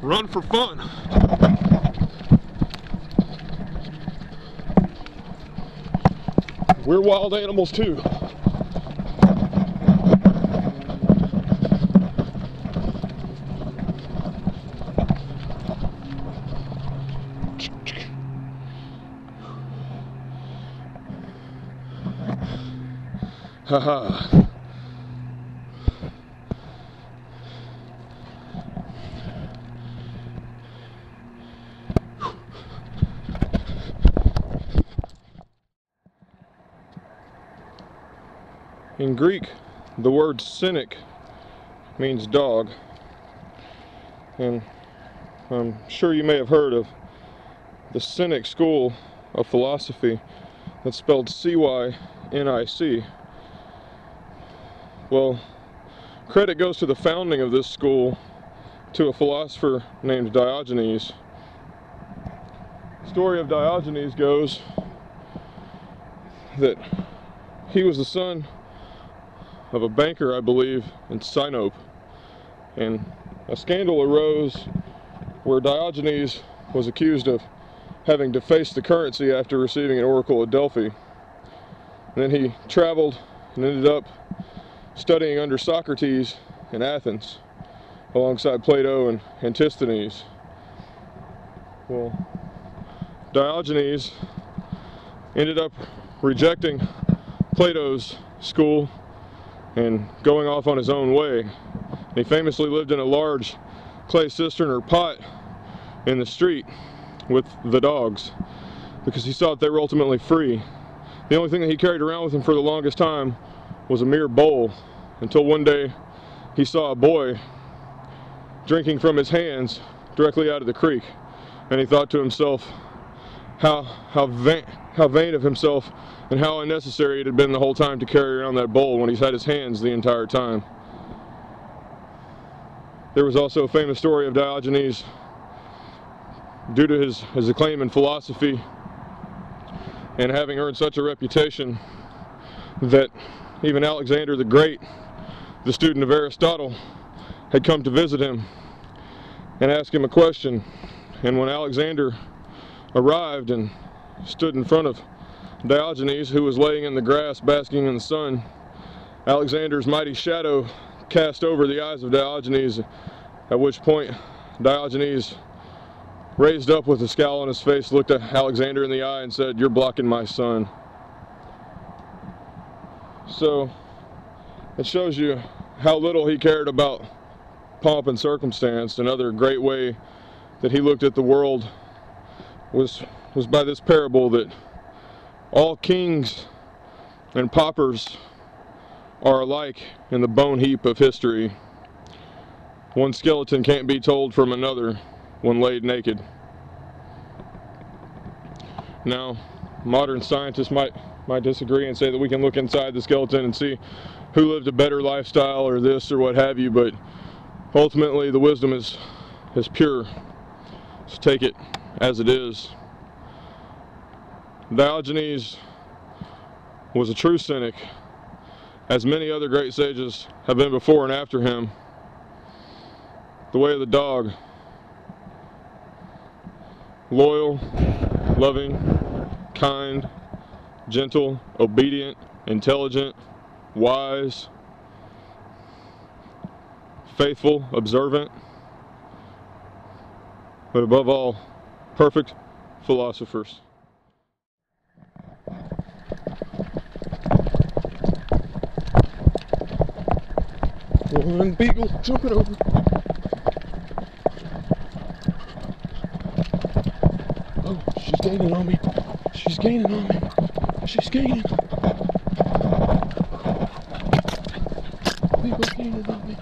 run for fun. We're wild animals too. Haha. In Greek, the word cynic means dog, and I'm sure you may have heard of the Cynic school of philosophy. That's spelled C-Y-N-I-C. Well, credit goes to the founding of this school to a philosopher named Diogenes. The story of Diogenes goes that he was the son of a banker, I believe, in Cynic, and a scandal arose where Diogenes was accused of having defaced the currency after receiving an oracle at Delphi. And then he traveled and ended up studying under Socrates in Athens alongside Plato and Antisthenes. Well, Diogenes ended up rejecting Plato's school and going off on his own way. And he famously lived in a large clay cistern or pot in the street with the dogs because he thought they were ultimately free. The only thing that he carried around with him for the longest time was a mere bowl, until one day he saw a boy drinking from his hands directly out of the creek, and he thought to himself how vain of himself and how unnecessary it had been the whole time to carry around that bowl when he's had his hands the entire time. There was also a famous story of Diogenes, due to his acclaim in philosophy and having earned such a reputation, that even Alexander the Great, the student of Aristotle, had come to visit him and ask him a question. And when Alexander arrived and stood in front of Diogenes, who was laying in the grass basking in the sun, Alexander's mighty shadow cast over the eyes of Diogenes, at which point Diogenes raised up with a scowl on his face, looked at Alexander in the eye and said, "You're blocking my sun." So it shows you how little he cared about pomp and circumstance. Another great way that he looked at the world was by this parable, that all kings and paupers are alike in the bone heap of history. One skeleton can't be told from another when laid naked. Now, modern scientists might disagree and say that we can look inside the skeleton and see who lived a better lifestyle or this or what have you, but ultimately the wisdom is pure. So take it as it is. Diogenes was a true cynic, as many other great sages have been before and after him. The way of the dog. Loyal, loving, kind, gentle, obedient, intelligent, wise, faithful, observant, but above all, perfect philosophers. One beagle jumping over. Oh, she's gaining on me. She's gaining on me. She's gaining. Beagle's gaining on me.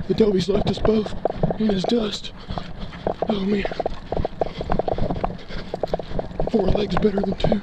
The Dobie's left us both in his dust. Oh man. 4 legs better than 2.